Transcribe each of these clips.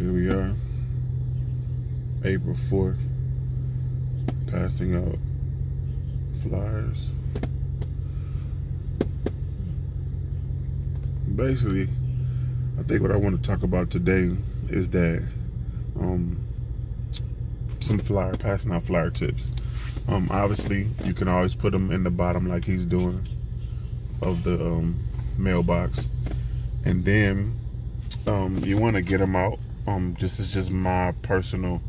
Here we are, April 4th, passing out flyers. Basically, I think what I want to talk about today is that passing out flyer tips. Obviously, you can always put them in the bottom like he's doing of the mailbox, and then you want to get them out. This is just my personal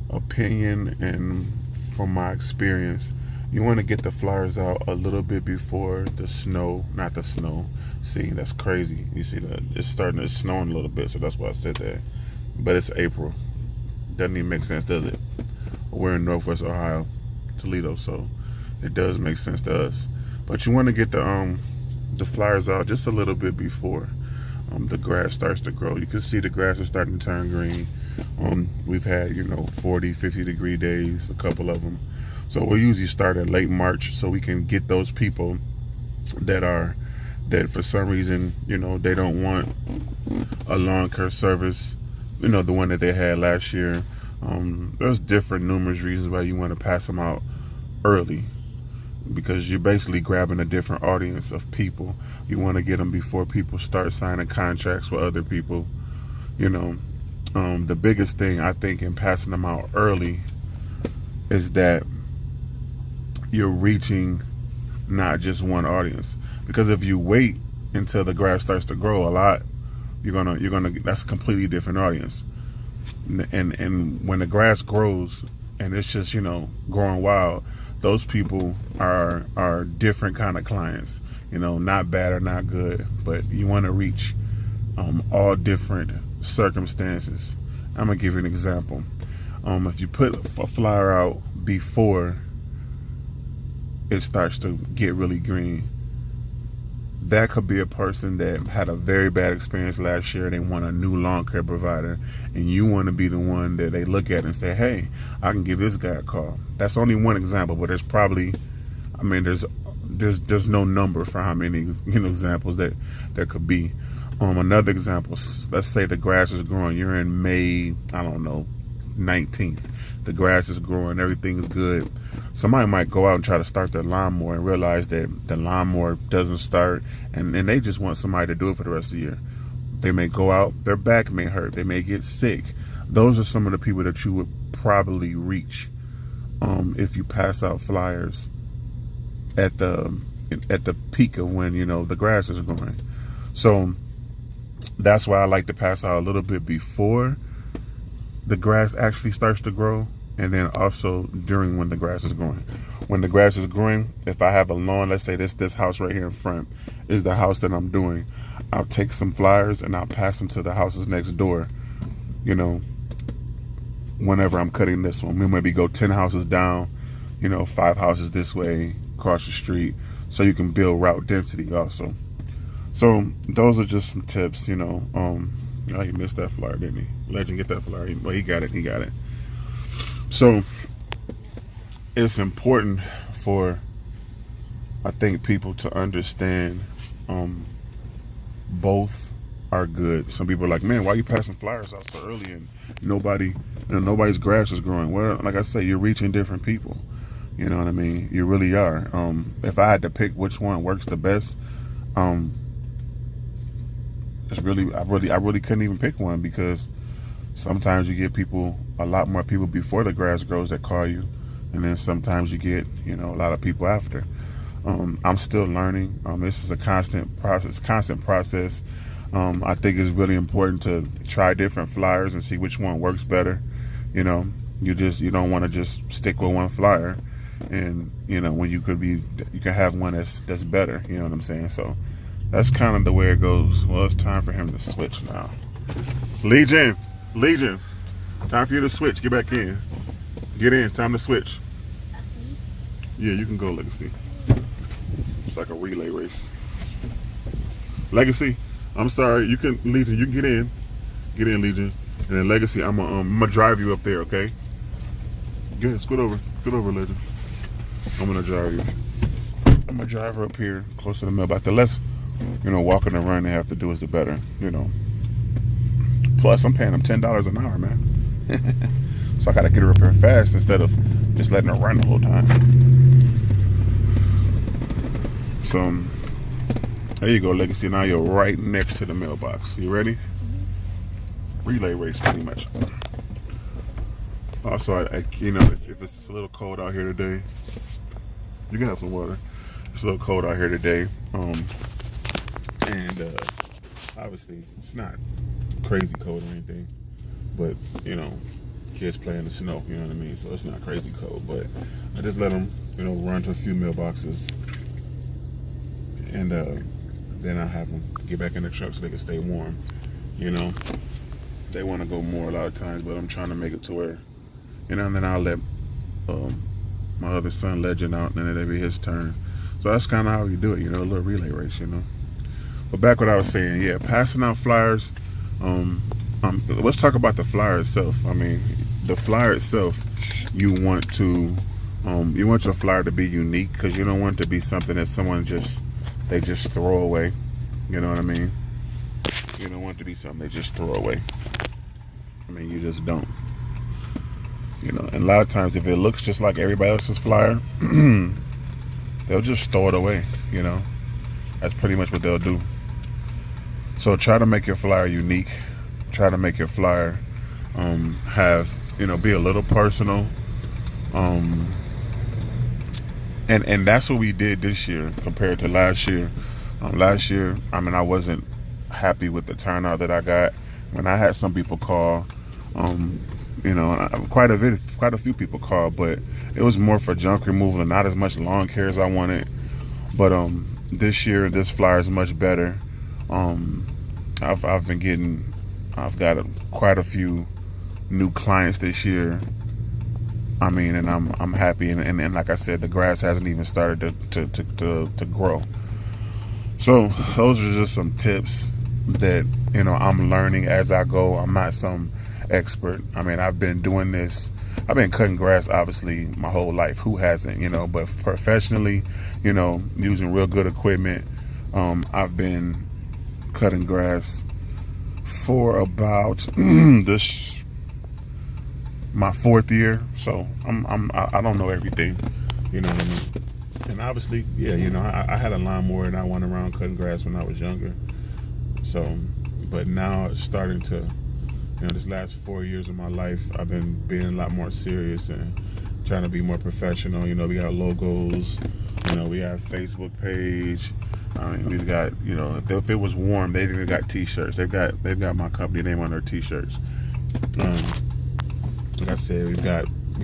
opinion, and from my experience, you want to get the flyers out a little bit before not the snow. See, that's crazy. You see that it's snowing a little bit, so that's why I said that. But it's April. Doesn't even make sense, does it? We're in Northwest Ohio, Toledo, so it does make sense to us. But you want to get the flyers out just a little bit before the grass starts to grow. You can see the grass is starting to turn green. We've had 40, 50 degree days, a couple of them. So we'll usually start at late March, so we can get those people that for some reason they don't want a lawn care service, the one that they had last year. There's numerous reasons why you want to pass them out early, because you're basically grabbing a different audience of people. You want to get them before people start signing contracts with other people. The biggest thing I think in passing them out early is that you're reaching not just one audience. Because if you wait until the grass starts to grow a lot, that's a completely different audience. And when the grass grows and it's just growing wild, those people are different kind of clients. Not bad or not good, but you want to reach all different circumstances. I'm gonna give you an example. If you put a flyer out before it starts to get really green, that could be a person that had a very bad experience last year. They want a new lawn care provider, and you want to be the one that they look at and say, hey, I can give this guy a call. That's only one example, but there's probably, there's no number for how many examples that there could be. Another example, let's say the grass is growing. You're in May, 19th. The grass is growing, everything is good. Somebody might go out and try to start their lawnmower and realize that the lawnmower doesn't start, and they just want somebody to do it for the rest of the year. They may go out, their back may hurt, they may get sick. Those are some of the people that you would probably reach if you pass out flyers at the peak of when the grass is growing. So that's why I like to pass out a little bit before the grass actually starts to grow, and then also during when the grass is growing. When the grass is growing, if I have a lawn, let's say this house right here in front is the house that I'm doing, I'll take some flyers and I'll pass them to the houses next door, whenever I'm cutting this one. We maybe go 10 houses down, 5 houses this way, across the street, so you can build route density also. So those are just some tips, he missed that flyer, didn't he? Legend, get that flyer. Well, he got it. So it's important for, I think, people to understand both are good. Some people are like, man, why are you passing flyers out so early and nobody's grass is growing? Well, like I say, you're reaching different people. You know what I mean? You really are. If I had to pick which one works the best, I really couldn't even pick one, because sometimes you get a lot more people before the grass grows that call you, and then sometimes you get a lot of people after. I'm still learning. This is a constant process. I think it's really important to try different flyers and see which one works better. You don't want to just stick with one flyer, and when you can have one that's better. You know what I'm saying? So that's kind of the way it goes. Well, it's time for him to switch now. Legion, time for you to switch. Get back in. Get in. Time to switch. Yeah, you can go, Legacy. It's like a relay race. Legacy, I'm sorry. Legion, you can get in. Get in, Legion. And then Legacy, I'm gonna drive you up there, okay? Go ahead, scoot over, Legion. I'm gonna drive you. I'm gonna drive her up here, close to the mailbox. The less, walking and running they have to do is the better, Plus, I'm paying them $10 an hour, man. So I gotta get her up here fast instead of just letting her run the whole time. So there you go, Legacy. Now you're right next to the mailbox. You ready? Relay race, pretty much. Also, you know, if it's a little cold out here today, you can have some water. It's a little cold out here today, and obviously it's not crazy cold or anything, but you know, kids play in the snow, you know what I mean? So it's not crazy cold, but I just let them, you know, run to a few mailboxes, and then I have them get back in the truck so they can stay warm. You know, they want to go more a lot of times, but I'm trying to make it to where, you know, and then I'll let my other son Legend out, and then it'll be his turn. So that's kind of how you do it, you know, a little relay race, you know. But back what I was saying, yeah, passing out flyers. Let's talk about the flyer itself. I mean, the flyer itself, you want your flyer to be unique, because you don't want it to be something that someone just throw away. You know what I mean? You don't want it to be something they just throw away. I mean, you just don't. You know, and a lot of times if it looks just like everybody else's flyer, they'll just throw it away, you know. That's pretty much what they'll do. So try to make your flyer unique. Try to make your flyer have, you know, be a little personal. And that's what we did this year compared to last year. Last year, I mean, I wasn't happy with the turnout that I got. When I had some people call, you know, quite a few people called, but it was more for junk removal and not as much lawn care as I wanted. But this year, this flyer is much better. I've got quite a few new clients this year. I mean, and I'm happy, and like I said, the grass hasn't even started to grow. So those are just some tips that, you know, I'm learning as I go. I'm not some expert. I mean, I've been doing this. I've been cutting grass, obviously, my whole life. Who hasn't, you know? But professionally, you know, using real good equipment, I've been cutting grass for about my 4th year. So I don't know everything, you know what I mean? And obviously, yeah, you know, I had a lawnmower and I went around cutting grass when I was younger. So, but now it's starting to, you know, this last 4 years of my life, I've been being a lot more serious and trying to be more professional. You know, we got logos, you know, we have Facebook page. I mean, we've got, you know, if it was warm, they've even got t-shirts. They've got my company name on their t-shirts. Like I said, we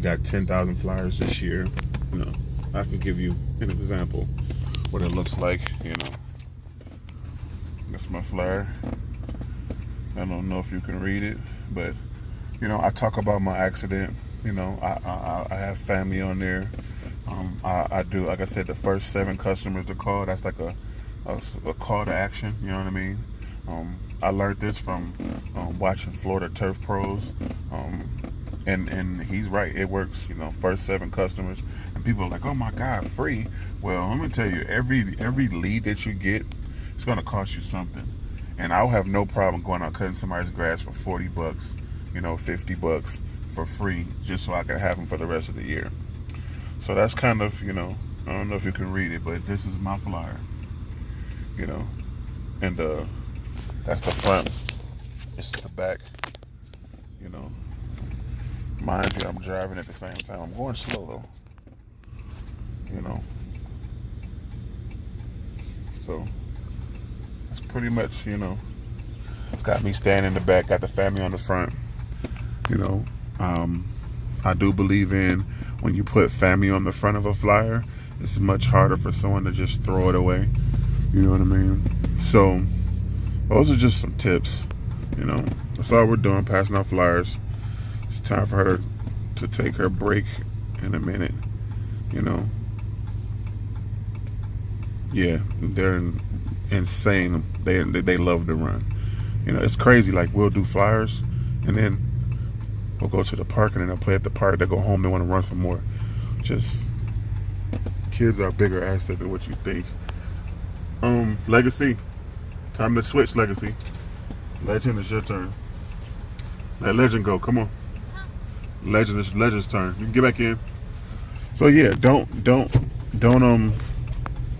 got 10,000 flyers this year. You know, I can give you an example what it looks like. You know, that's my flyer. I don't know if you can read it, but you know, I talk about my accident. You know, I have family on there. I do, like I said, the first 7 customers to call. That's like a call to action. You know what I mean? I learned this from watching Florida Turf Pros. And he's right, it works. You know, first 7 customers, and people are like, oh my God, free. Well, let me tell you, every lead that you get, it's gonna cost you something. And I'll have no problem going out cutting somebody's grass for $40, you know, $50 for free, just so I can have them for the rest of the year. So that's kind of, you know, I don't know if you can read it, but this is my flyer, you know, and that's the front. This is the back, you know. Mind you, I'm driving at the same time. I'm going slow though, you know. So that's pretty much, you know, it's got me standing in the back, got the family on the front. You know, I do believe in when you put family on the front of a flyer, it's much harder for someone to just throw it away. You know what I mean? So those are just some tips. You know, that's all we're doing, passing out flyers. It's time for her to take her break in a minute. You know, yeah, they're insane. They love to run. You know, it's crazy. Like, we'll do flyers, and then we'll go to the park, and then they'll play at the park. They go home, they want to run some more. Just, kids are a bigger asset than what you think. Legacy, time to switch, Legacy. Legend, it's your turn. Let Legend go. Come on. Legend's turn. You can get back in. So yeah, don't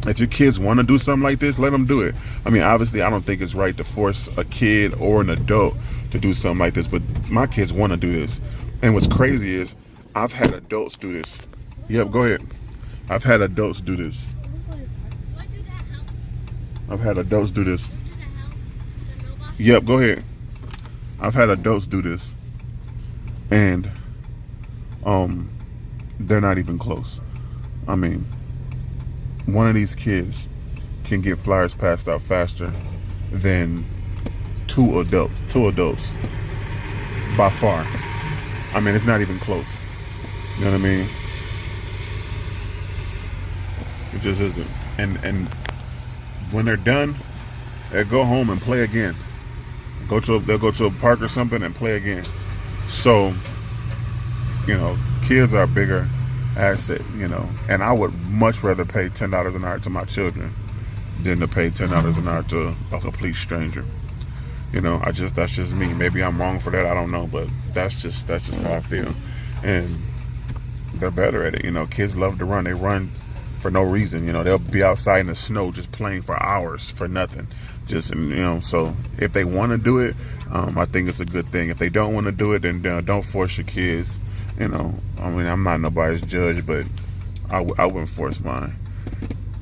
if your kids want to do something like this, let them do it. I mean, obviously, I don't think it's right to force a kid or an adult to do something like this, but my kids want to do this. And what's crazy is I've had adults do this. Yep, go ahead. I've had adults do this. I've had adults do this. Yep, go ahead. I've had adults do this. And they're not even close. I mean, one of these kids can get flyers passed out faster than two adults by far. I mean, it's not even close. You know what I mean? It just isn't. And when they're done, they'll go home and play again. They'll go to a park or something and play again. So, you know, kids are a bigger asset, you know, and I would much rather pay $10 an hour to my children than to pay $10 an hour to a complete stranger. You know, that's just me. Maybe I'm wrong for that. I don't know, but that's just how I feel. And they're better at it. You know, kids love to run. They run for no reason. You know, they'll be outside in the snow just playing for hours for nothing. Just, you know, so if they want to do it, I think it's a good thing. If they don't want to do it, then don't force your kids. You know, I mean, I'm not nobody's judge, but I wouldn't force mine.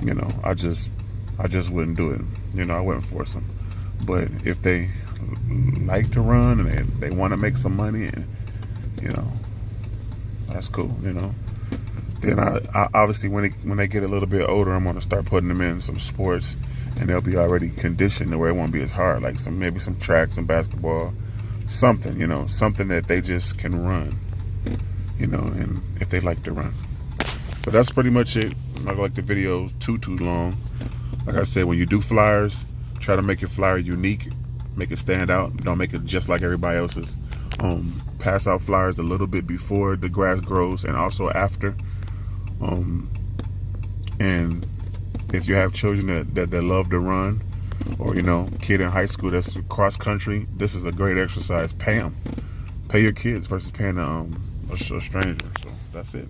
You know, I just wouldn't do it. You know, I wouldn't force them. But if they like to run and they want to make some money, and you know, that's cool. You know, then I obviously when they get a little bit older, I'm gonna start putting them in some sports, and they'll be already conditioned to where it won't be as hard. Like maybe some track, some basketball, something. You know, something that they just can run. You know, and if they like to run. But that's pretty much it. I'm not gonna like the video too long. Like I said, when you do flyers, try to make your flyer unique, make it stand out. Don't make it just like everybody else's. Pass out flyers a little bit before the grass grows and also after. And if you have children that love to run, or you know, kid in high school that's cross country, this is a great exercise. Pay them. Pay your kids versus paying a stranger. So that's it.